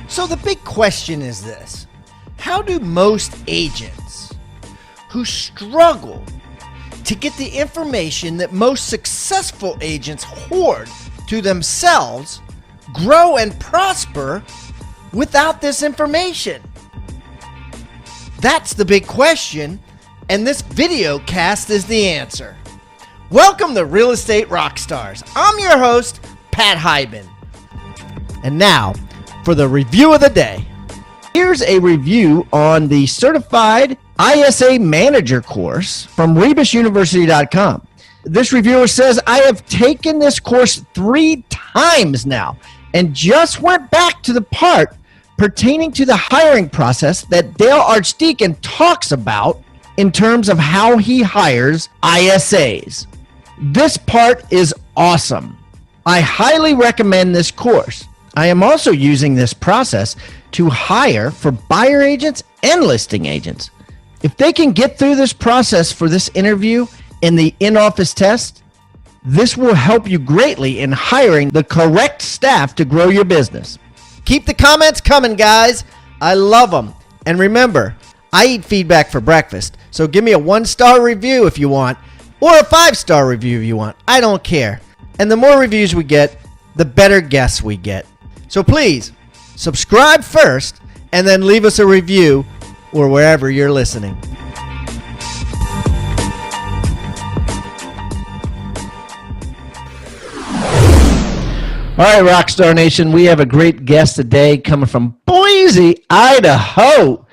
So the big question is this: how do most agents who struggle to get the information that most successful agents hoard to themselves grow and prosper without this information? That's the big question, and this video cast is the answer. Welcome to Real Estate Rockstars. I'm your host, Pat Hyben. And now, for the review of the day. Here's a review on the Certified ISA Manager course from rebusuniversity.com. This reviewer says, I have taken this course 3 times now and just went back to the part pertaining to the hiring process that Dale Archdeacon talks about in terms of how he hires ISAs. This part is awesome. I highly recommend this course. I am also using this process to hire for buyer agents and listing agents. If they can get through this process for this interview and the in-office test, this will help you greatly in hiring the correct staff to grow your business. Keep the comments coming, guys. I love them. And remember, I eat feedback for breakfast, so give me a 1-star review if you want, or a 5-star review if you want. I don't care. And the more reviews we get, the better guests we get. So please, subscribe first, and then leave us a review or wherever you're listening. All right, Rockstar Nation, we have a great guest today coming from Boise, Idaho.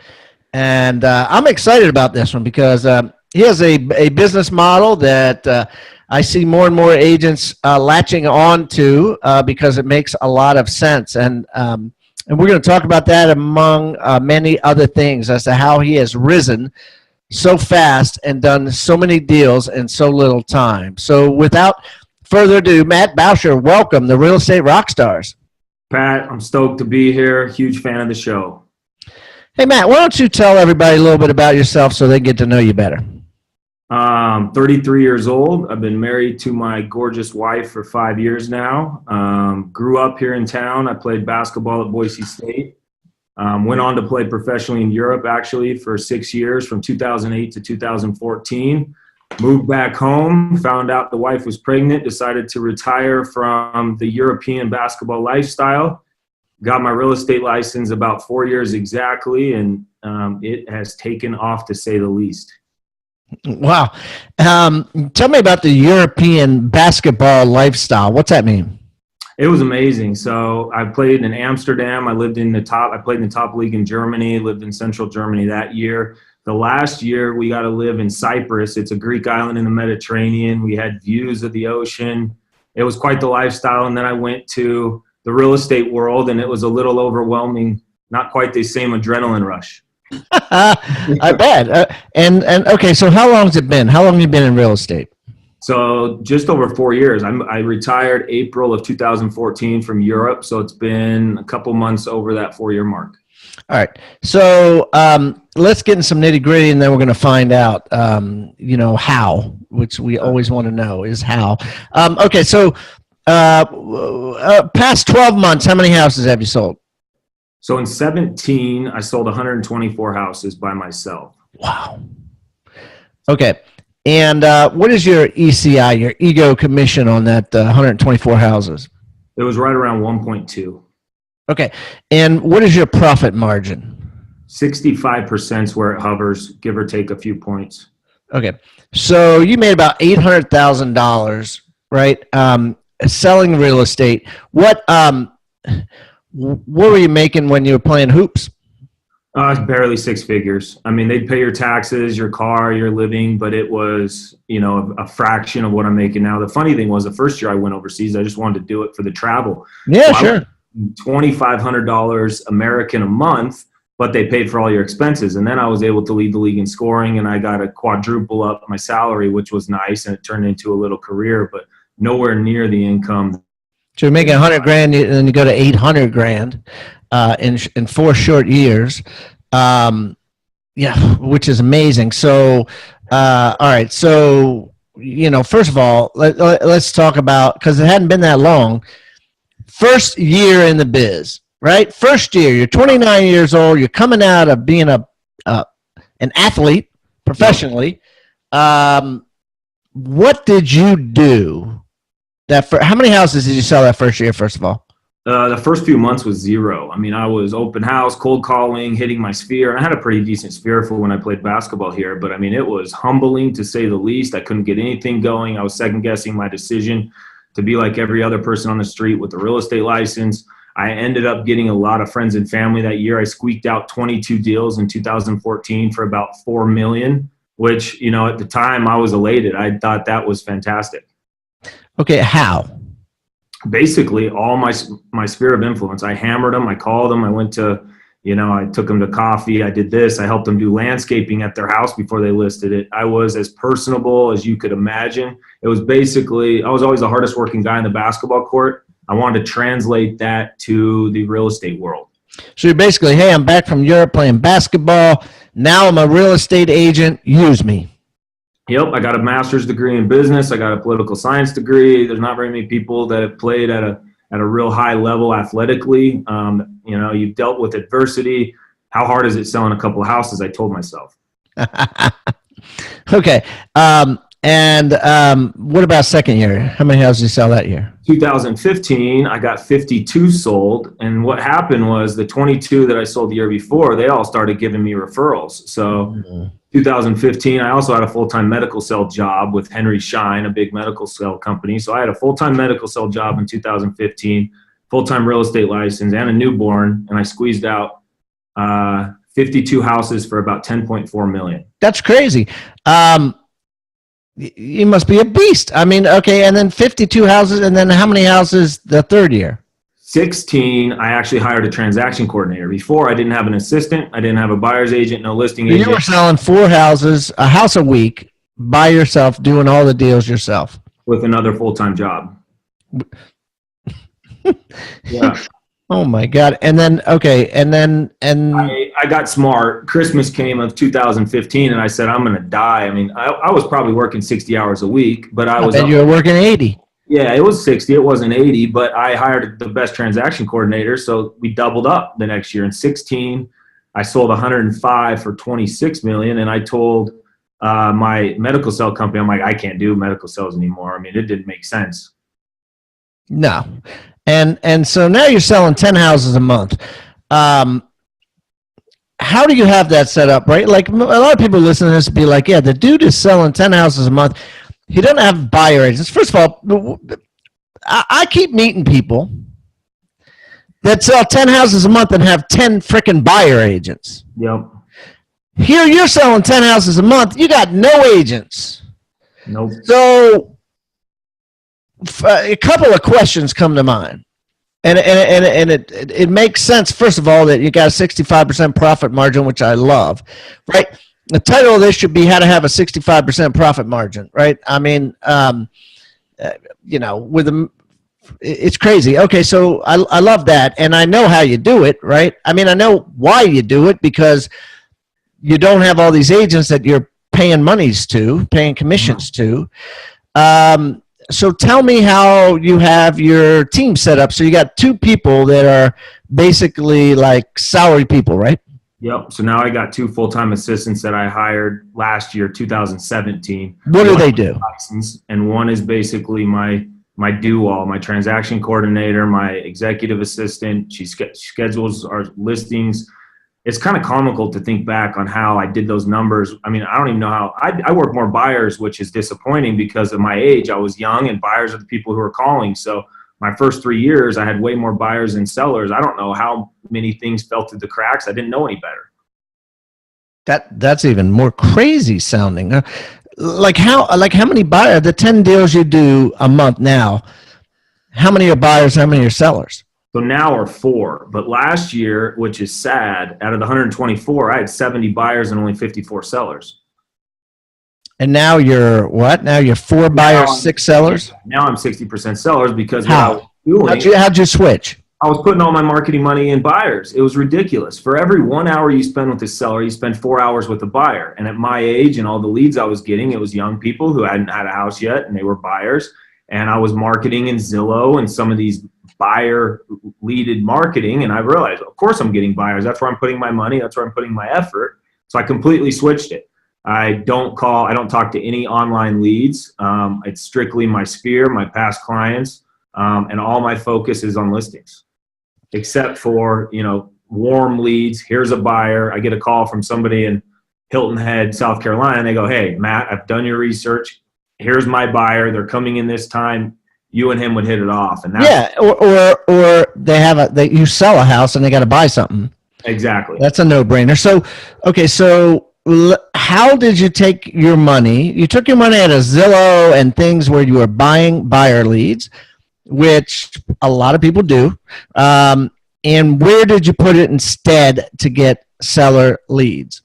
And I'm excited about this one because he has a business model that I see more and more agents latching on to because it makes a lot of sense. And we're going to talk about that among many other things as to how he has risen so fast and done so many deals in so little time. So without further ado, Matt Bauscher, welcome to Real Estate Rockstars. Pat, I'm stoked to be here. Huge fan of the show. Hey, Matt, why don't you tell everybody a little bit about yourself so they get to know you better? 33 years old. I've been married to my gorgeous wife for 5 years now. Grew up here in town. I played basketball at Boise State. Went on to play professionally in Europe, actually, for 6 years, from 2008 to 2014. Moved back home, found out the wife was pregnant, decided to retire from the European basketball lifestyle. Got my real estate license about 4 years exactly, and it has taken off, to say the least. Wow. Tell me about the European basketball lifestyle. What's that mean? It was amazing. So I played in Amsterdam. I played in the top league in Germany, lived in central Germany that year. The last year we got to live in Cyprus. It's a Greek island in the Mediterranean. We had views of the ocean. It was quite the lifestyle. And then I went to the real estate world, and it was a little overwhelming, not quite the same adrenaline rush. I bet. And okay, so how long has it been? How long have you been in real estate? So just over 4 years. I retired April of 2014 from Europe, so it's been a couple months over that 4-year mark. All right. So let's get in some nitty gritty, and then we're going to find out, how, which we always want to know is how. Okay. So past 12 months, how many houses have you sold? So in 17, I sold 124 houses by myself. Wow. Okay. And what is your ECI, your ego commission on that 124 houses? It was right around 1.2. Okay. And what is your profit margin? 65% is where it hovers, give or take a few points. Okay. So you made about $800,000, right? Selling real estate. What were you making when you were playing hoops? Barely 6 figures. I mean, they'd pay your taxes, your car, your living, but it was, a fraction of what I'm making now. The funny thing was, the first year I went overseas, I just wanted to do it for the travel. Yeah, sure. $2,500 American a month, but they paid for all your expenses. And then I was able to lead the league in scoring, and I got to quadruple up my salary, which was nice, and it turned into a little career, but nowhere near the income. So you're making $100,000, and then you go to $800,000 in 4 short years. Which is amazing. So, all right. So, first of all, let's talk about, because it hadn't been that long. First year in the biz. right? First year, you're 29 years old. You're coming out of being an athlete professionally. What did you do how many houses did you sell that first year, first of all? The first few months was zero. I mean, I was open house, cold calling, hitting my sphere. And I had a pretty decent sphere for when I played basketball here. But I mean, it was humbling to say the least. I couldn't get anything going. I was second guessing my decision to be like every other person on the street with a real estate license. I ended up getting a lot of friends and family that year. I squeaked out 22 deals in 2014 for about $4 million, which, you know, at the time I was elated. I thought that was fantastic. Okay, how? Basically, all my sphere of influence. I hammered them. I called them. I went to, you know, I took them to coffee. I did this. I helped them do landscaping at their house before they listed it. I was as personable as you could imagine. It was basically, I was always the hardest working guy in the basketball court. I wanted to translate that to the real estate world. So you're basically, hey, I'm back from Europe playing basketball. Now I'm a real estate agent. Use me. Yep, I got a master's degree in business. I got a political science degree. There's not very many people that have played at a real high level athletically. You know, you've dealt with adversity. How hard is it selling a couple of houses? I told myself. Okay. What about second year? How many houses did you sell that year? 2015, I got 52 sold. And what happened was the 22 that I sold the year before, they all started giving me referrals. So 2015, I also had a full-time medical cell job with Henry Schein, a big medical cell company. So I had a full-time medical cell job in 2015, full-time real estate license, and a newborn. And I squeezed out 52 houses for about $10.4 million. That's crazy. You must be a beast. I mean, okay, and then 52 houses, and then how many houses the third year? 16, I actually hired a transaction coordinator. Before, I didn't have an assistant. I didn't have a buyer's agent, no listing agent. You were selling 4 houses, a house a week, by yourself, doing all the deals yourself. With another full-time job. Yeah. Oh, my God. And then, okay, I got smart. Christmas came of 2015, and I said, I'm going to die. I mean, I was probably working 60 hours a week, but I was. And you were working 80. Yeah, it was 60. It wasn't 80, but I hired the best transaction coordinator, so we doubled up the next year. In 16, I sold 105 for $26 million, and I told my medical cell company, I'm like, I can't do medical cells anymore. I mean, it didn't make sense. No. And so now you're selling 10 houses a month. How do you have that set up, right? Like a lot of people listening to this be like, yeah, the dude is selling 10 houses a month. He doesn't have buyer agents. First of all, I keep meeting people that sell 10 houses a month and have 10 freaking buyer agents. Yep. Here you're selling 10 houses a month. You got no agents. Nope. So a couple of questions come to mind. And it makes sense, first of all, that you got a 65% profit margin, which I love, right? The title of this should be how to have a 65% profit margin, right? I mean, you know, it's crazy. Okay, so I love that, and I know how you do it, right? I mean, I know why you do it, because you don't have all these agents that you're paying commissions to. So tell me how you have your team set up. So you got 2 people that are basically like salary people, right? Yep. So now I got 2 full-time assistants that I hired last year, 2017. What do they do? And one is basically my do-all, my transaction coordinator, my executive assistant. She schedules our listings. It's kind of comical to think back on how I did those numbers. I mean, I don't even know how. I work more buyers, which is disappointing because of my age. I was young, and buyers are the people who are calling. So my first 3 years, I had way more buyers than sellers. I don't know how many things fell through the cracks. I didn't know any better. That's even more crazy sounding. Like how many buyers, the 10 deals you do a month now, how many are buyers, how many are sellers? So now are 4, but last year, which is sad, out of the 124, I had 70 buyers and only 54 sellers. And now you're what? Now you're 4 buyers, 6 sellers? Now I'm 60% sellers because how'd you switch? I was putting all my marketing money in buyers. It was ridiculous. For every 1 hour you spend with a seller, you spend 4 hours with a buyer. And at my age and all the leads I was getting, it was young people who hadn't had a house yet and they were buyers. And I was marketing in Zillow and some of these buyer leaded marketing. And I realized, of course I'm getting buyers. That's where I'm putting my money. That's where I'm putting my effort. So I completely switched it. I don't talk to any online leads. It's strictly my sphere, my past clients, and all my focus is on listings, except for, warm leads. Here's a buyer. I get a call from somebody in Hilton Head, South Carolina, and they go, "Hey, Matt, I've done your research. Here's my buyer. They're coming in this time. You and him would hit it off." And that's, or you sell a house and they got to buy something. Exactly. That's a no-brainer. So, okay, how did you take your money? You took your money out of Zillow and things where you were buying buyer leads, which a lot of people do. And where did you put it instead to get seller leads?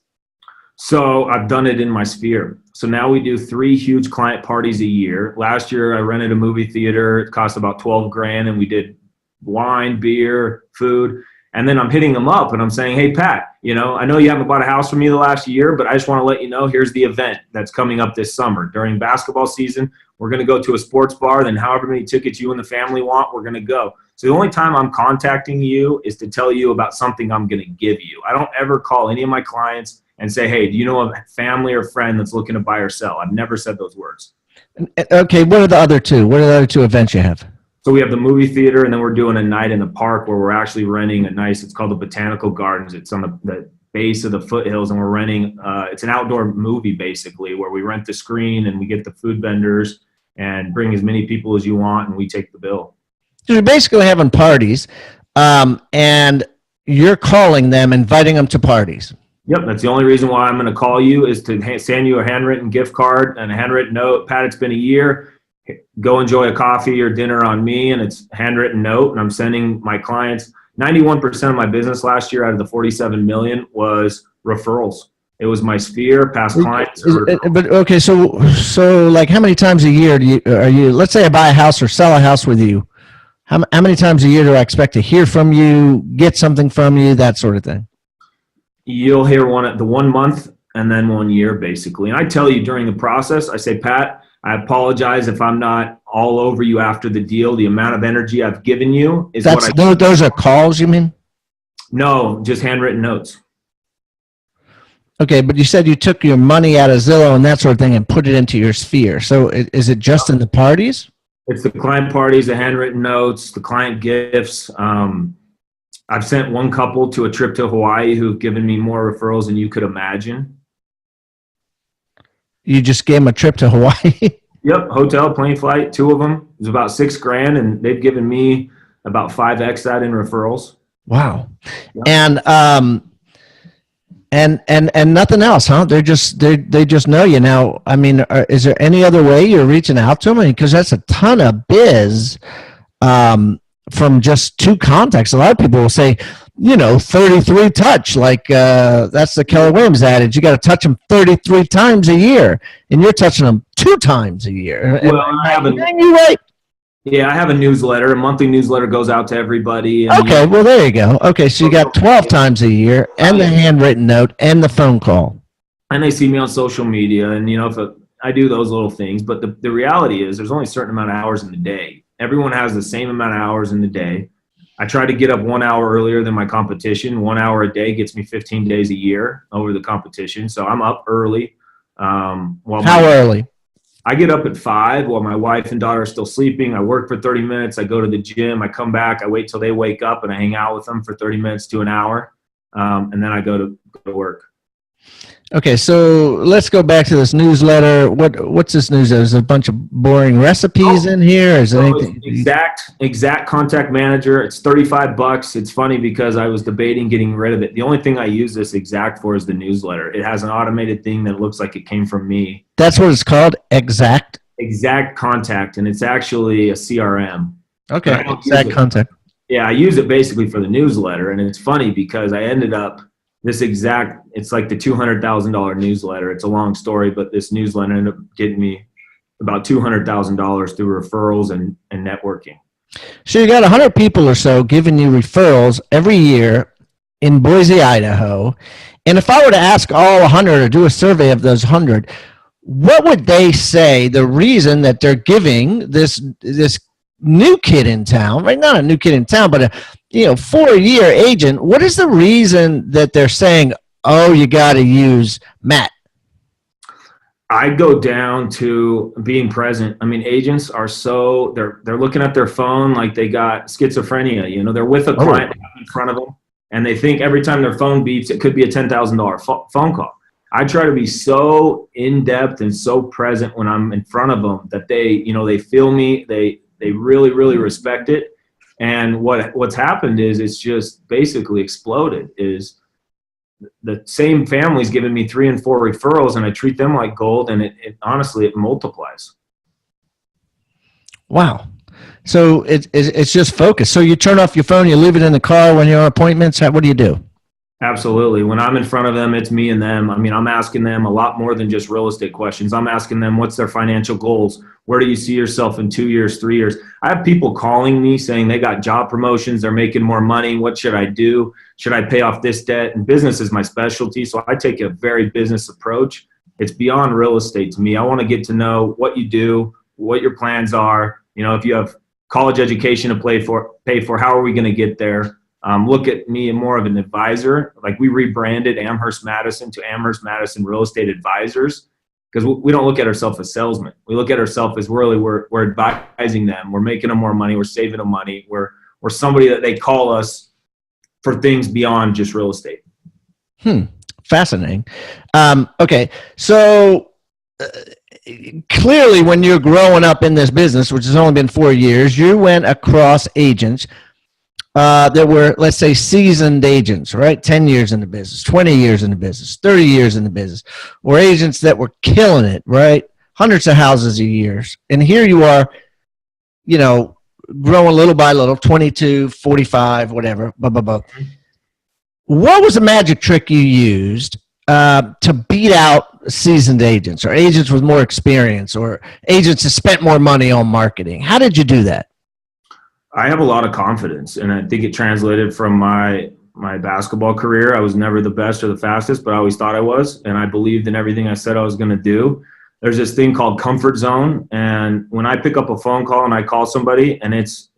So I've done it in my sphere. So now we do 3 huge client parties a year. Last year I rented a movie theater. It cost about $12,000, and we did wine, beer, food. And then I'm hitting them up and I'm saying, "Hey, Pat, I know you haven't bought a house from me the last year, but I just want to let you know, here's the event that's coming up this summer. During basketball season, we're going to go to a sports bar. Then however many tickets you and the family want, we're going to go." So the only time I'm contacting you is to tell you about something I'm going to give you. I don't ever call any of my clients and say, "Hey, do you know a family or friend that's looking to buy or sell?" I've never said those words. Okay, what are the other two? What are the other 2 events you have? So we have the movie theater, and then we're doing a night in the park where we're actually renting it's called the Botanical Gardens. It's on the base of the foothills, and we're renting, it's an outdoor movie basically, where we rent the screen and we get the food vendors and bring as many people as you want, and we take the bill. So you're basically having parties, and you're calling them, inviting them to parties. Yep, that's the only reason why I'm going to call you, is to send you a handwritten gift card and a handwritten note. "Pat, it's been a year. Go enjoy a coffee or dinner on me," and it's a handwritten note. And I'm sending my clients, 91% of my business last year out of the 47 million was referrals. It was my sphere, past clients. But okay, so like how many times a year are you, let's say I buy a house or sell a house with you. How many times a year do I expect to hear from you, get something from you, that sort of thing? You'll hear the 1 month and then 1 year basically. And I tell you during the process, I say, "Pat, I apologize if I'm not all over you after the deal. The amount of energy I've given you is those are calls, you mean?" No, just handwritten notes. Okay, but you said you took your money out of Zillow and that sort of thing and put it into your sphere. So is it just in the parties? It's the client parties, the handwritten notes, the client gifts. I've sent one couple to a trip to Hawaii who've given me more referrals than you could imagine. You just gave them a trip to Hawaii? Yep, hotel, plane flight, 2 of them. It was about $6,000, and they've given me about 5x that in referrals. Wow. Yep. And nothing else, huh? They just know you now. I mean, is there any other way you're reaching out to them? Because that's a ton of biz from just 2 contacts. A lot of people will say, 33 touch, like that's the Keller Williams adage. You got to touch them 33 times a year, and you're touching them 2 times a year. Well, I have a newsletter. A monthly newsletter goes out to everybody. Okay, well, there you go. Okay, so you got 12 times a year, and the handwritten note, and the phone call. And they see me on social media, and if I do those little things. But the reality is, there's only a certain amount of hours in the day. Everyone has the same amount of hours in the day. I try to get up 1 hour earlier than my competition. 1 hour a day gets me 15 days a year over the competition. So I'm up early. How early? I get up at 5 while my wife and daughter are still sleeping. I work for 30 minutes. I go to the gym. I come back. I wait till they wake up, and I hang out with them for 30 minutes to an hour. And then I go to work. Okay, so let's go back to this newsletter. What's this newsletter? Is there a bunch of boring recipes in here? Is there anything? Exact Contact Manager. It's $35. It's funny because I was debating getting rid of it. The only thing I use this Exact for is the newsletter. It has an automated thing that looks like it came from me. That's what it's called, Exact? Exact Contact, and it's actually a CRM. Okay, Exact Contact. Yeah, I use it basically for the newsletter, and it's funny because I ended up it's like the $200,000 newsletter. It's a long story, but this newsletter ended up getting me about $200,000 through referrals and networking. So you got 100 people or so giving you referrals every year in Boise, Idaho. And if I were to ask all 100 or do a survey of those 100, what would they say the reason that they're giving this new kid in town, right? Not a new kid in town, but a 4-year agent. What is the reason that they're saying, oh, you got to use Matt? I go down to being present. I mean, agents are they're looking at their phone like they got schizophrenia. They're with a client in front of them, and they think every time their phone beeps, it could be a $10,000 phone call. I try to be so in depth and so present when I'm in front of them that they feel me. They really, really respect it. And what's happened is it's just basically exploded. Is the same family's giving me 3 and 4 referrals, and I treat them like gold, and it honestly, it multiplies. Wow. So it's just focus. So you turn off your phone, you leave it in the car when you're on appointments. What do you do? Absolutely. When I'm in front of them, it's me and them. I mean, I'm asking them a lot more than just real estate questions. I'm asking them what's their financial goals. Where do you see yourself in 2 years, 3 years? I have people calling me saying they got job promotions, they're making more money. What should I do? Should I pay off this debt? And business is my specialty, so I take a very business approach. It's beyond real estate to me. I want to get to know what you do, what your plans are. If you have college education to pay for, how are we going to get there? Look at me more of an advisor. Like, we rebranded Amherst Madison to Amherst Madison Real Estate Advisors, because we don't look at ourselves as salesmen. We look at ourselves as we're advising them. We're making them more money. We're saving them money. We're somebody that they call us for things beyond just real estate. Fascinating. Okay, so clearly when you're growing up in this business, which has only been 4 years, you went across agents that were, let's say, seasoned agents, right? 10 years in the business, 20 years in the business, 30 years in the business, or agents that were killing it, right? Hundreds of houses a year. And here you are, growing little by little, 22, 45, whatever, blah, blah, blah. What was the magic trick you used to beat out seasoned agents, or agents with more experience, or agents that spent more money on marketing? How did you do that? I have a lot of confidence, and I think it translated from my basketball career. I was never the best or the fastest, but I always thought I was, and I believed in everything I said I was going to do. There's this thing called comfort zone, and when I pick up a phone call and I call somebody and it's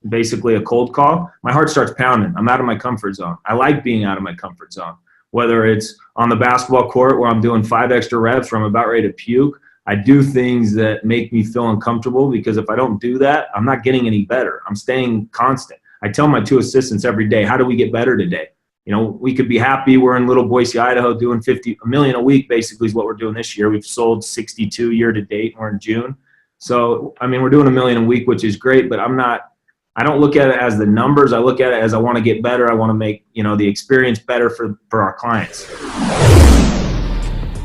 basically a cold call, my heart starts pounding. I'm out of my comfort zone. I like being out of my comfort zone, whether it's on the basketball court where I'm doing 5 extra reps where I'm about ready to puke. I do things that make me feel uncomfortable, because if I don't do that, I'm not getting any better. I'm staying constant. I tell my 2 assistants every day, how do we get better today? We could be happy. We're in little Boise, Idaho, doing $1 million a week, basically, is what we're doing this year. We've sold 62 year to date. We're in June. So, I mean, we're doing $1 million a week, which is great, but I don't look at it as the numbers. I look at it as I want to get better. I want to make, the experience better for our clients.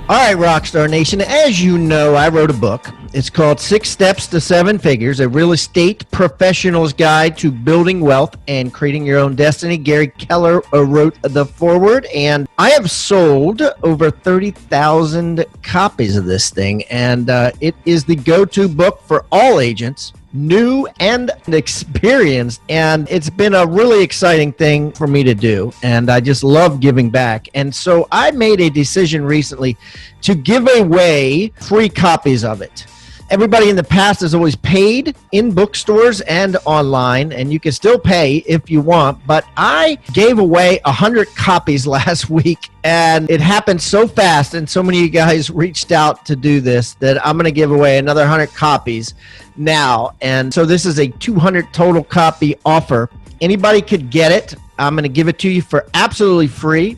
All right, Rockstar Nation, as you know, I wrote a book. It's called 6 Steps to 7 Figures, a real estate professional's guide to building wealth and creating your own destiny. Gary Keller wrote the foreword, and I have sold over 30,000 copies of this thing, and it is the go-to book for all agents, new and experienced, and it's been a really exciting thing for me to do, and I just love giving back. And so I made a decision recently to give away free copies of it. Everybody in the past has always paid in bookstores and online, and you can still pay if you want, but I gave away 100 copies last week, and it happened so fast, and so many of you guys reached out to do this, that I'm going to give away another 100 copies now. And so this is a 200 total copy offer. Anybody could get it. I'm going to give it to you for absolutely free.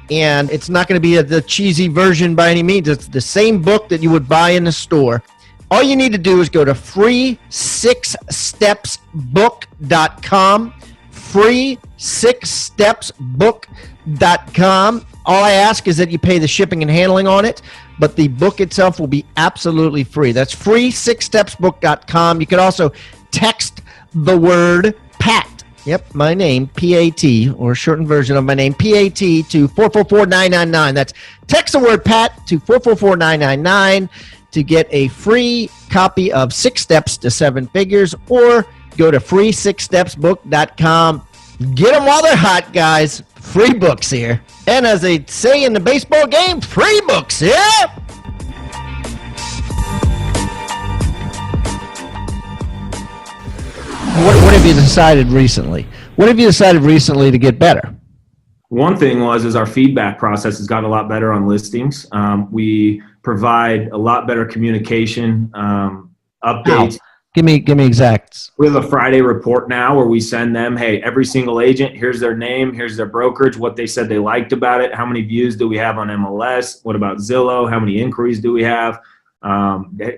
And it's not going to be the cheesy version by any means. It's the same book that you would buy in the store. All you need to do is go to free6stepsbook.com, free6stepsbook.com. All I ask is that you pay the shipping and handling on it, but the book itself will be absolutely free. That's free6stepsbook.com. You can also text the word PAT. Yep, my name, P-A-T, or shortened version of my name, P-A-T, to 444-999. That's text the word PAT to 444-999 to get a free copy of 6 Steps to 7 Figures, or go to free6stepsbook.com. Get them while they're hot, guys. Free books here. And as they say in the baseball game, free books, yeah? What have you decided recently? What have you decided recently to get better? One thing is our feedback process has gotten a lot better on listings. We provide a lot better communication, How? updates. Give me exacts. We have a Friday report now where we send them, hey, every single agent, here's their name, here's their brokerage, what they said they liked about it, how many views do we have on MLS, what about Zillow, how many inquiries do we have,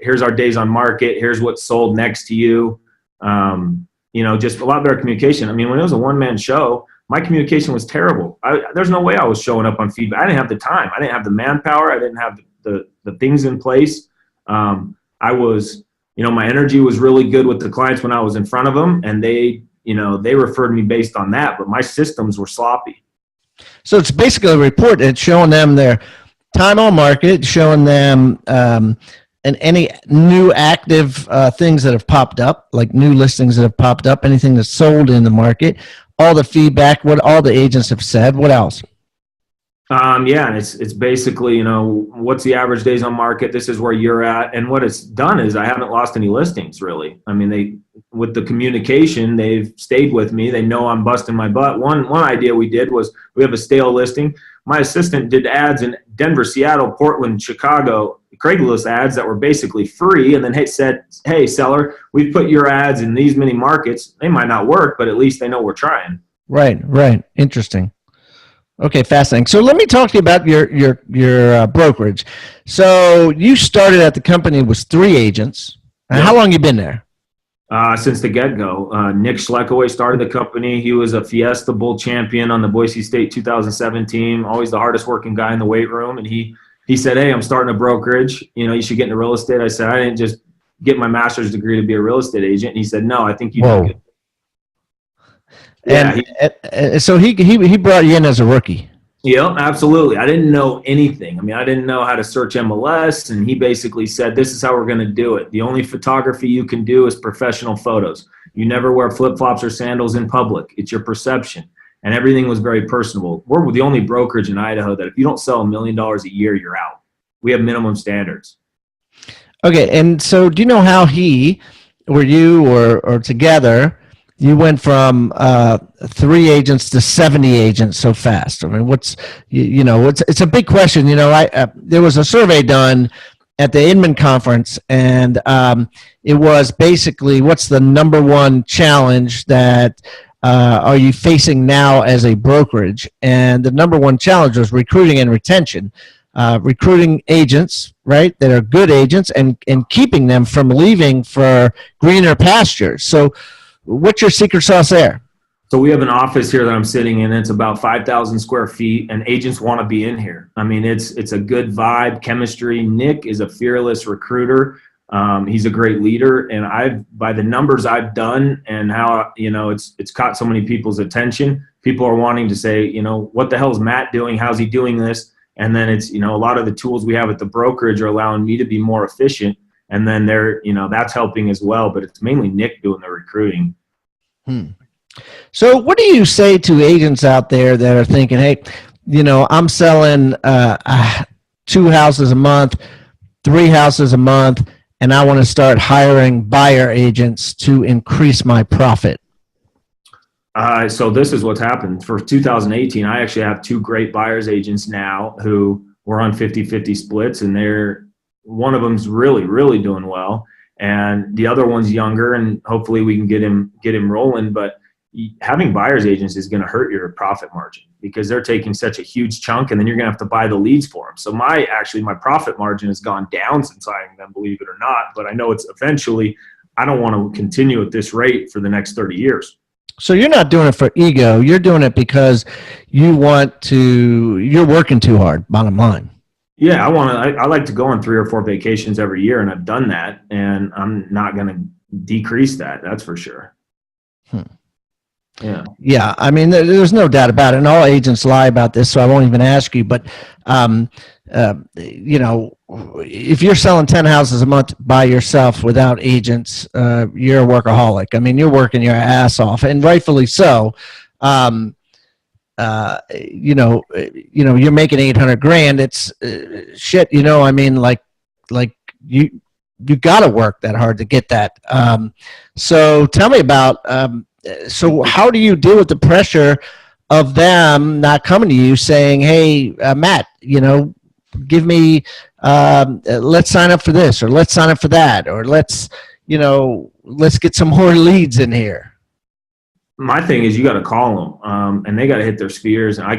here's our days on market, here's what's sold next to you. Just a lot better communication. I mean, when it was a one-man show, my communication was terrible. There's no way I was showing up on feedback. I didn't have the time. I didn't have the manpower. I didn't have the things in place. My energy was really good with the clients when I was in front of them, and they referred me based on that, but my systems were sloppy. So it's basically a report. It's showing them their time on market, showing them and any new active things that have popped up, like new listings that have popped up, anything that's sold in the market, all the feedback, what all the agents have said. What else? And it's basically, what's the average days on market? This is where you're at. And what it's done is I haven't lost any listings, really. I mean, with the communication, they've stayed with me. They know I'm busting my butt. One idea we did was we have a stale listing. My assistant did ads in Denver, Seattle, Portland, Chicago, Craigslist ads that were basically free, and then said, hey, seller, we've put your ads in these many markets. They might not work, but at least they know we're trying. Right. Interesting. Okay, fascinating. So let me talk to you about your brokerage. So you started at the company with 3 agents. Yeah. How long you been there? Since the get-go. Nick Schleckaway started the company. He was a Fiesta Bowl champion on the Boise State 2007 team, always the hardest working guy in the weight room. And he said, hey, I'm starting a brokerage. You should get into real estate. I said, I didn't just get my master's degree to be a real estate agent. And he said, no, I think you do good. Yeah. And so he brought you in as a rookie. Yeah, absolutely. I didn't know anything. I mean, I didn't know how to search MLS, and he basically said, this is how we're going to do it. The only photography you can do is professional photos. You never wear flip-flops or sandals in public. It's your perception. And everything was very personable. We're the only brokerage in Idaho that if you don't sell $1 million a year, you're out. We have minimum standards. Okay, and so do you know how or together, you went from 3 agents to 70 agents so fast? I mean, it's a big question. There was a survey done at the Inman conference, and it was basically, what's the number one challenge that are you facing now as a brokerage? And the number one challenge was recruiting and retention. Recruiting agents, right, that are good agents, and keeping them from leaving for greener pastures. So what's your secret sauce there? So we have an office here that I'm sitting in. It's about 5,000 square feet, and agents want to be in here. I mean, it's a good vibe, chemistry. Nick is a fearless recruiter. He's a great leader, and by the numbers I've done and how it's caught so many people's attention. People are wanting to say, what the hell is Matt doing? How's he doing this? And then it's a lot of the tools we have at the brokerage are allowing me to be more efficient. And then that's helping as well. But it's mainly Nick doing the recruiting. So what do you say to agents out there that are thinking, hey, I'm selling 2 houses a month, 3 houses a month, and I want to start hiring buyer agents to increase my profit? So this is what's happened. For 2018, I actually have 2 great buyers agents now who were on 50-50 splits, and one of them's really, really doing well. And the other one's younger, and hopefully we can get him rolling. But having buyer's agents is going to hurt your profit margin because they're taking such a huge chunk, and then you're going to have to buy the leads for them. So my profit margin has gone down since hiring them, believe it or not. But I know it's eventually, I don't want to continue at this rate for the next 30 years. So you're not doing it for ego. You're doing it because you're working too hard, bottom line. Yeah, I like to go on 3 or 4 vacations every year, and I've done that, and I'm not going to decrease that. That's for sure. Yeah. I mean, there's no doubt about it, and all agents lie about this, so I won't even ask you. But if you're selling 10 houses a month by yourself without agents, you're a workaholic. I mean, you're working your ass off, and rightfully so. You're making $800,000. It's shit. I mean, like you got to work that hard to get that. So tell me about, so how do you deal with the pressure of them not coming to you saying, hey, Matt, give me, let's sign up for this, or let's sign up for that, or let's get some more leads in here? My thing is you got to call them, and they got to hit their spheres. And I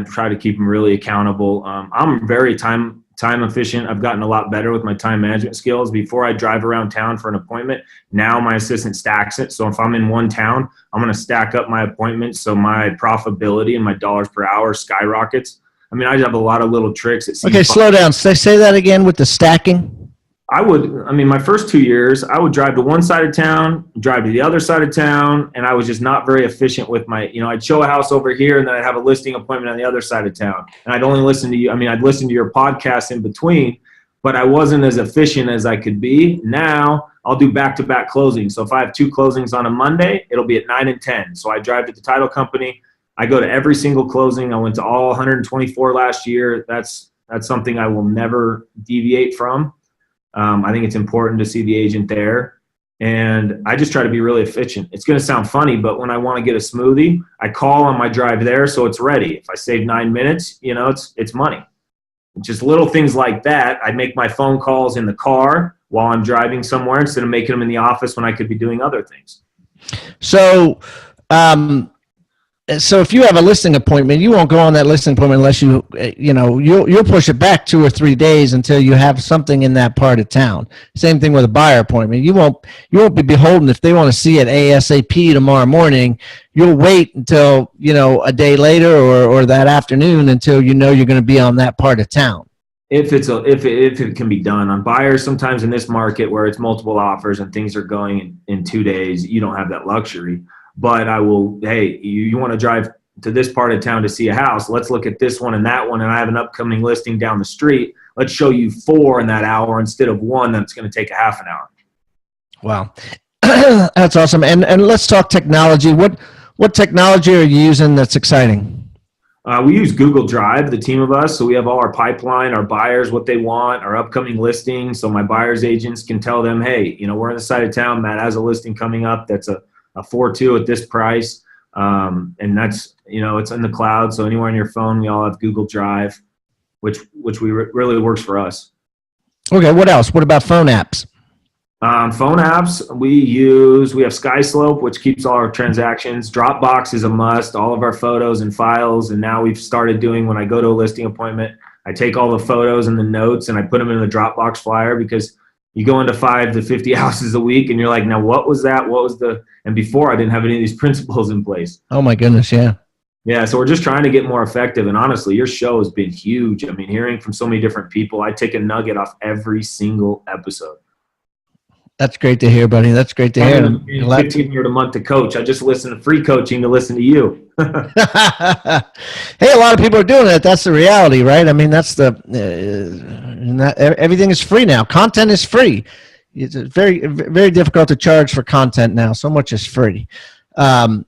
try to keep them really accountable. I'm very time efficient. I've gotten a lot better with my time management skills. Before I drive around town for an appointment, now my assistant stacks it. So if I'm in one town, I'm going to stack up my appointments so my profitability and my dollars per hour skyrockets. I mean, I have a lot of little tricks. Okay, slow down. Say that again with the stacking. My first 2 years, I would drive to one side of town, drive to the other side of town, and I was just not very efficient with my, I'd show a house over here, and then I'd have a listing appointment on the other side of town. And I'd only listen to you. I'd listen to your podcast in between, but I wasn't as efficient as I could be. Now I'll do back-to-back closings. So if I have 2 closings on a Monday, it'll be at 9 and 10. So I drive to the title company. I go to every single closing. I went to all 124 last year. That's something I will never deviate from. I think it's important to see the agent there, and I just try to be really efficient. It's going to sound funny, but when I want to get a smoothie, I call on my drive there, so it's ready. If I save 9 minutes, it's money. Just little things like that. I make my phone calls in the car while I'm driving somewhere instead of making them in the office when I could be doing other things. So if you have a listing appointment, you won't go on that listing appointment unless you'll push it back 2 or 3 days until you have something in that part of town. Same thing with a buyer appointment. You won't be beholden if they want to see it ASAP tomorrow morning. You'll wait until, a day later or that afternoon until you're going to be on that part of town. If it can be done on buyers, sometimes in this market where it's multiple offers and things are going in 2 days, you don't have that luxury. But I will, hey, you want to drive to this part of town to see a house. Let's look at this one and that one. And I have an upcoming listing down the street. Let's show you 4 in that hour instead of 1 that's going to take a half an hour. Wow. That's awesome. And let's talk technology. What technology are you using that's exciting? We use Google Drive, the team of us. So we have all our pipeline, our buyers, what they want, our upcoming listings. So my buyers agents can tell them, hey, we're in the side of town. Matt has a listing coming up that's a 4.2 at this price, and that's it's in the cloud, so anywhere on your phone we all have Google Drive, which really works for us. Okay, what else? What about phone apps? Phone apps we have SkySlope, which keeps all our transactions. Dropbox is a must, all of our photos and files, and now we've started doing, when I go to a listing appointment, I take all the photos and the notes and I put them in the Dropbox flyer, because you go into 5 to 50 houses a week and you're like, now what was that? And before I didn't have any of these principles in place. Oh my goodness. Yeah. Yeah. So we're just trying to get more effective. And honestly, your show has been huge. Hearing from so many different people, I take a nugget off every single episode. That's great to hear, buddy. That's great to hear. $1,500 a month to coach. I just listen to free coaching to listen to you. Hey, a lot of people are doing it. That's the reality, right? That's everything is free now. Content is free. It's very, very difficult to charge for content now. So much is free. All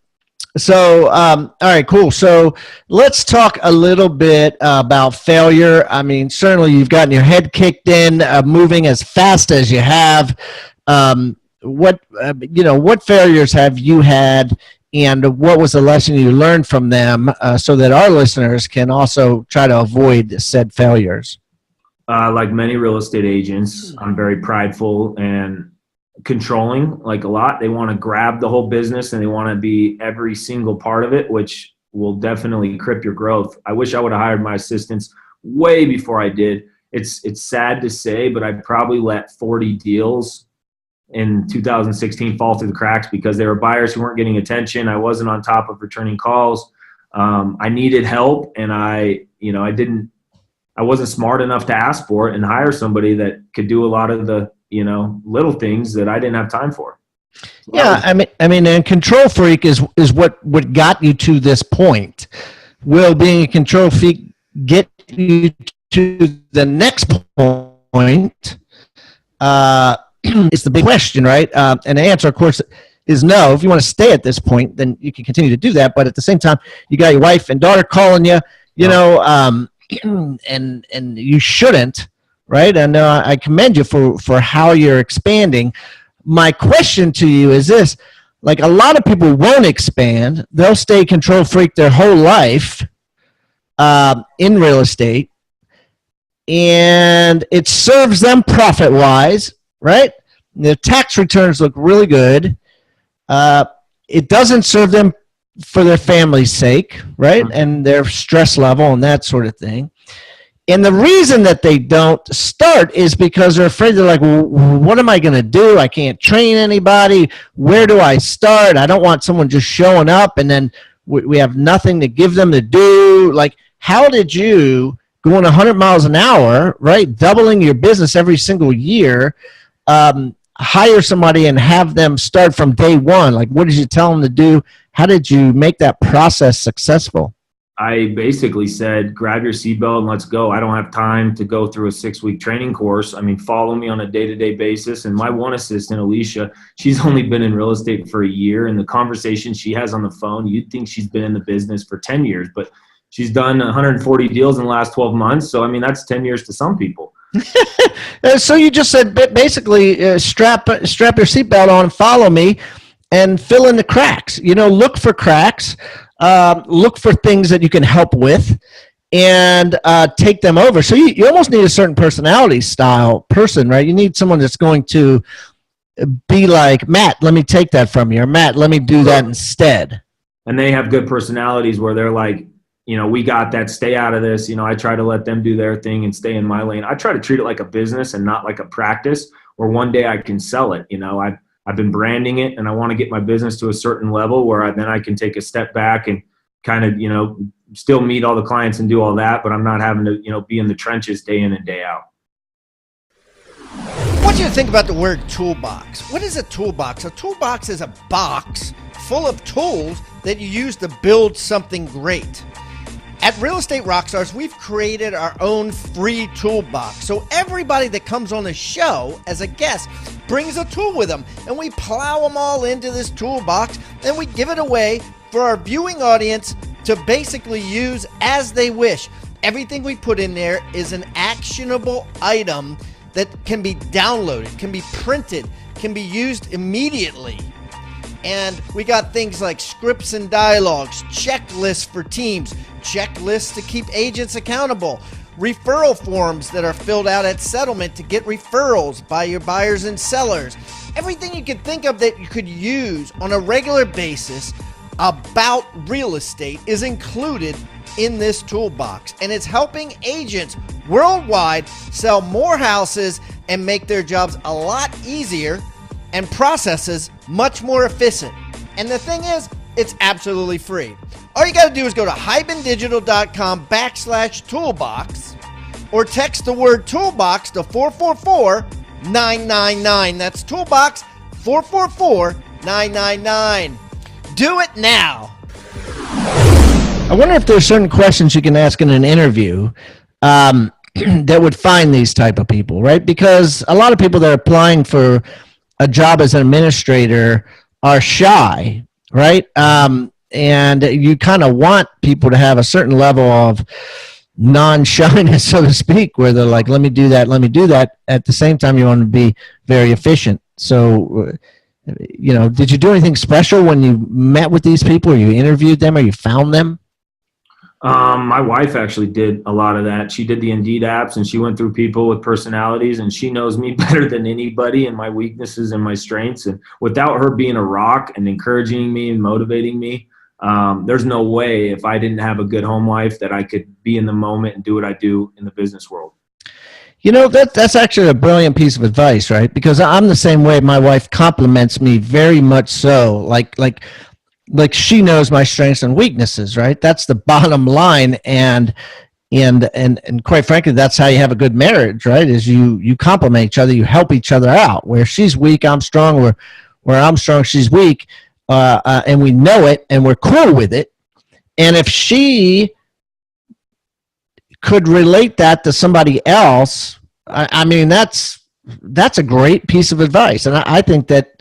right, cool. So let's talk a little bit about failure. Certainly you've gotten your head kicked in, moving as fast as you have. What failures have you had, and what was the lesson you learned from them, so that our listeners can also try to avoid said failures? Like many real estate agents, I'm very prideful and controlling, like a lot. They want to grab the whole business and they want to be every single part of it, which will definitely cripple your growth. I wish I would have hired my assistants way before I did. It's sad to say, but I probably let 40 deals in 2016 fall through the cracks because there were buyers who weren't getting attention. I wasn't on top of returning calls. I needed help, and I wasn't smart enough to ask for it and hire somebody that could do a lot of the, little things that I didn't have time for. So yeah. And control freak is what got you to this point. Will being a control freak get you to the next point? It's the big question, right? And the answer, of course, is no. If you want to stay at this point, then you can continue to do that. But at the same time, you got your wife and daughter calling you, and you shouldn't, right? And I commend you for how you're expanding. My question to you is this: like, a lot of people won't expand; they'll stay control freak their whole life in real estate, and it serves them profit wise, right? The tax returns look really good. It doesn't serve them for their family's sake, right? And their stress level and that sort of thing. And the reason that they don't start is because they're afraid. They're like, well, what am I going to do? I can't train anybody. Where do I start? I don't want someone just showing up and then we have nothing to give them to do. Like, how did you, going 100 miles an hour, right, doubling your business every single year, hire somebody and have them start from day one? Like, what did you tell them to do? How did you make that process successful? I basically said, grab your seatbelt and let's go. I don't have time to go through a 6-week training course. I mean, follow me on a day-to-day basis. And my one assistant, Alicia, she's only been in real estate for a year. And the conversation she has on the phone, you'd think she's been in the business for 10 years, but she's done 140 deals in the last 12 months. So, I mean, that's 10 years to some people. So you just said basically strap your seatbelt on, follow me, and fill in the cracks. Look for cracks, look for things that you can help with, and take them over. So you almost need a certain personality style person, right? You need someone that's going to be like, Matt, let me take that from you, or Matt, let me do that instead. And they have good personalities where they're like, we got that, stay out of this. I try to let them do their thing and stay in my lane. I try to treat it like a business and not like a practice where one day I can sell it. I've been branding it, and I want to get my business to a certain level where then I can take a step back and kind of, still meet all the clients and do all that, but I'm not having to, be in the trenches day in and day out. I want you to think about the word toolbox. What is a toolbox? A toolbox is a box full of tools that you use to build something great. At Real Estate Rockstars, we've created our own free toolbox. So everybody that comes on the show as a guest brings a tool with them, and we plow them all into this toolbox, and we give it away for our viewing audience to basically use as they wish. Everything we put in there is an actionable item that can be downloaded, can be printed, can be used immediately. And we got things like scripts and dialogues, checklists for teams, checklists to keep agents accountable, referral forms that are filled out at settlement to get referrals by your buyers and sellers. Everything you can think of that you could use on a regular basis about real estate is included in this toolbox. And it's helping agents worldwide sell more houses and make their jobs a lot easier and processes much more efficient. And the thing is, it's absolutely free. All you got to do is go to hibandigital.com/toolbox or text the word toolbox to 444-999. That's toolbox 444-999. Do it now. I wonder if there's certain questions you can ask in an interview that would find these type of people, right? Because a lot of people that are applying for a job as an administrator are shy, right? And you kind of want people to have a certain level of non-shyness, so to speak, where they're like, let me do that, let me do that. At the same time, you want to be very efficient. So, did you do anything special when you met with these people, or you interviewed them, or you found them? My wife actually did a lot of that. She did the Indeed apps, and she went through people with personalities, and she knows me better than anybody and my weaknesses and my strengths. And without her being a rock and encouraging me and motivating me, there's no way, if I didn't have a good home life, that I could be in the moment and do what I do in the business world. That's actually a brilliant piece of advice, right? Because I'm the same way. My wife compliments me very much so. Like she knows my strengths and weaknesses, right? That's the bottom line. And quite frankly, that's how you have a good marriage, right? Is you complement each other, you help each other out. Where she's weak, I'm strong. Where I'm strong, she's weak. And we know it, and we're cool with it. And if she could relate that to somebody else, I mean, that's a great piece of advice. And I think that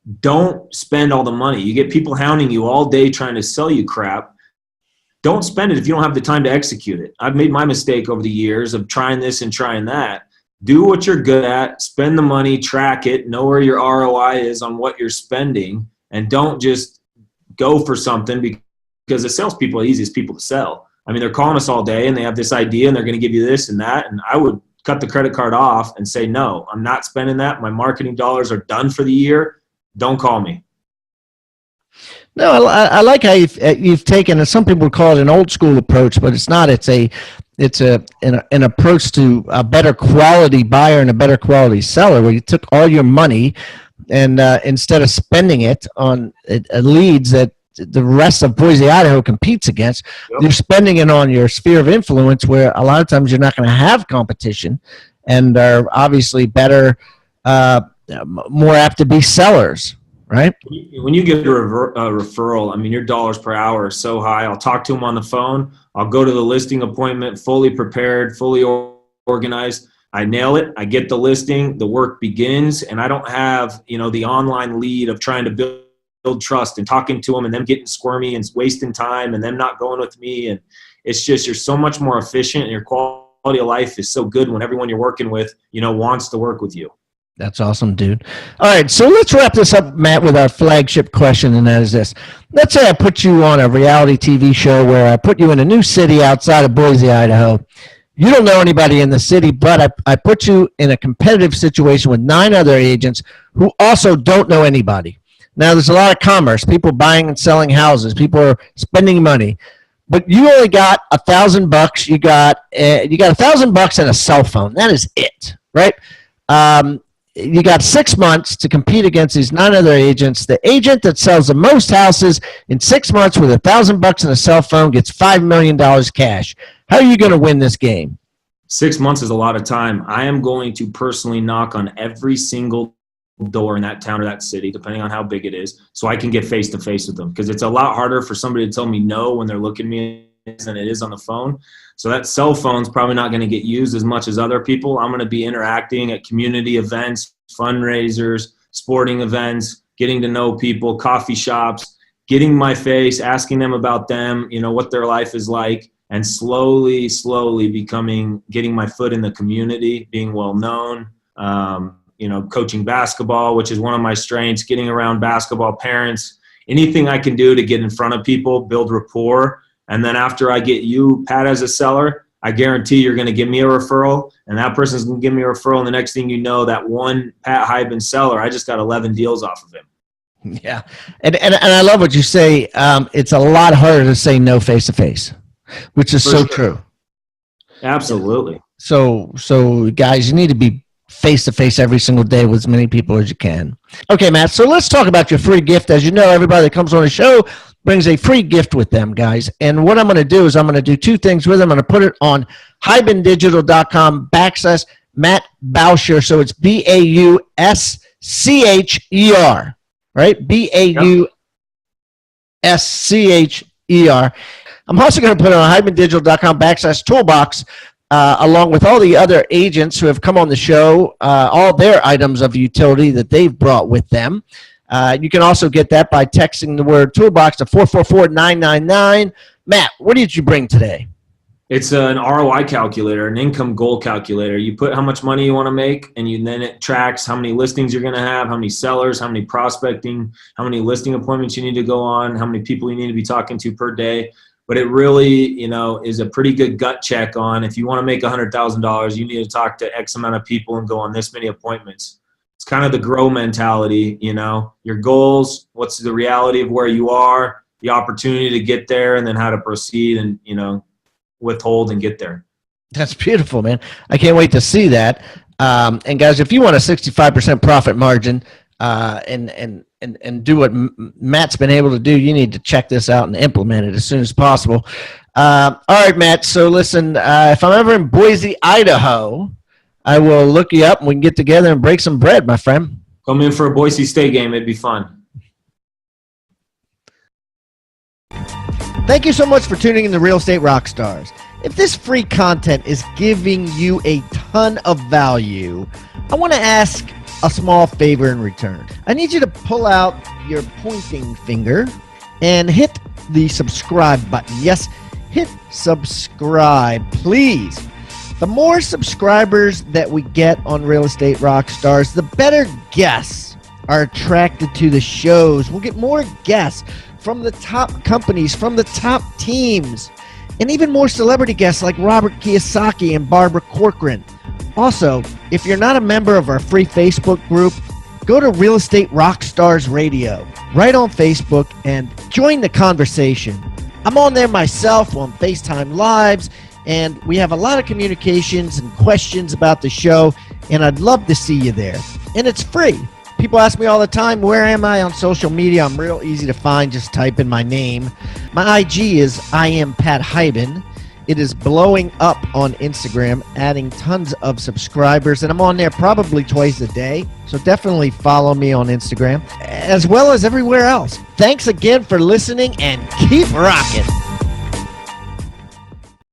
don't spend all the money. You get people hounding you all day trying to sell you crap. Don't spend it if you don't have the time to execute it. I've made my mistake over the years of trying this and trying that. Do what you're good at, spend the money, track it, know where your ROI is on what you're spending, and don't just go for something because the salespeople are the easiest people to sell. I mean, they're calling us all day and they have this idea and they're going to give you this and that. And I would cut the credit card off and say, no, I'm not spending that. My marketing dollars are done for the year. Don't call me. No, I like how you've taken, and some people would call it an old school approach, but it's not. It's an approach to a better quality buyer and a better quality seller, where you took all your money and instead of spending it on leads that the rest of Boise, Idaho competes against, you're spending it on your sphere of influence, where a lot of times you're not going to have competition and are obviously better, more apt to be sellers. Right. When you get a referral, I mean, your dollars per hour is so high. I'll talk to them on the phone. I'll go to the listing appointment fully prepared, fully organized. I nail it. I get the listing. The work begins, and I don't have, the online lead of trying to build trust and talking to them and them getting squirmy and wasting time and them not going with me. And it's just, you're so much more efficient, and your quality of life is so good when everyone you're working with, wants to work with you. That's awesome, dude. All right, so let's wrap this up, Matt, with our flagship question, and that is this. Let's say I put you on a reality TV show where I put you in a new city outside of Boise, Idaho. You don't know anybody in the city, but I put you in a competitive situation with 9 other agents who also don't know anybody. Now, there's a lot of commerce, people buying and selling houses, people are spending money, but you only got $1,000. You got $1,000 and a cell phone. That is it, right? You got 6 months to compete against these 9 other agents. The agent that sells the most houses in 6 months with $1,000 and a cell phone gets $5 million cash. How are you going to win this game? 6 months is a lot of time. I am going to personally knock on every single door in that town or that city, depending on how big it is, so I can get face to face with them, because it's a lot harder for somebody to tell me no when they're looking at me than it is on the phone. So that cell phone's probably not going to get used as much as other people. I'm going to be interacting at community events, fundraisers, sporting events, getting to know people, coffee shops, getting my face, asking them about them, what their life is like, and slowly getting my foot in the community, being well known, coaching basketball, which is one of my strengths, getting around basketball parents, anything I can do to get in front of people, build rapport. And then after I get you, Pat, as a seller, I guarantee you're going to give me a referral, and that person's going to give me a referral. And the next thing you know, that one Pat Hyben seller, I just got 11 deals off of him. Yeah. And I love what you say. It's a lot harder to say no face-to-face, which is so true. Absolutely. So guys, you need to be face-to-face every single day with as many people as you can. Okay, Matt, so let's talk about your free gift. As you know, everybody that comes on the show brings a free gift with them, guys. And what I'm going to do is I'm going to do 2 things with them. I'm going to put it on hybendigital.com/Matt Bauscher. So it's Bauscher, right? Bauscher. I'm also going to put it on hybendigital.com/toolbox, along with all the other agents who have come on the show, all their items of utility that they've brought with them. You can also get that by texting the word toolbox to 444-999. Matt, what did you bring today? It's an ROI calculator, an income goal calculator. You put how much money you want to make, and then it tracks how many listings you're going to have, how many sellers, how many prospecting, how many listing appointments you need to go on, how many people you need to be talking to per day. But it really, is a pretty good gut check on, if you want to make $100,000, you need to talk to X amount of people and go on this many appointments. It's kind of the grow mentality, your goals, what's the reality of where you are, the opportunity to get there, and then how to proceed and, withhold and get there. That's beautiful, man. I can't wait to see that. And guys, if you want a 65% profit margin and do what Matt's been able to do, you need to check this out and implement it as soon as possible. All right, Matt. So listen, if I'm ever in Boise, Idaho, I will look you up and we can get together and break some bread, my friend. Come in for a Boise State game. It'd be fun. Thank you so much for tuning in to Real Estate Rockstars. If this free content is giving you a ton of value, I want to ask, a small favor in return. I need you to pull out your pointing finger and hit the subscribe button. Yes, hit subscribe, please. The more subscribers that we get on Real Estate Rockstars, the better guests are attracted to the shows. We'll get more guests from the top companies, from the top teams, and even more celebrity guests like Robert Kiyosaki and Barbara Corcoran. Also, if you're not a member of our free Facebook group, go to Real Estate Rockstars Radio right on Facebook and join the conversation. I'm on there myself on FaceTime Lives, and we have a lot of communications and questions about the show, and I'd love to see you there. And it's free. People ask me all the time, where am I on social media? I'm real easy to find. Just type in my name. My IG is I am Pat Hyben. It is blowing up on Instagram, adding tons of subscribers, and I'm on there probably twice a day. So definitely follow me on Instagram, as well as everywhere else. Thanks again for listening, and keep rocking.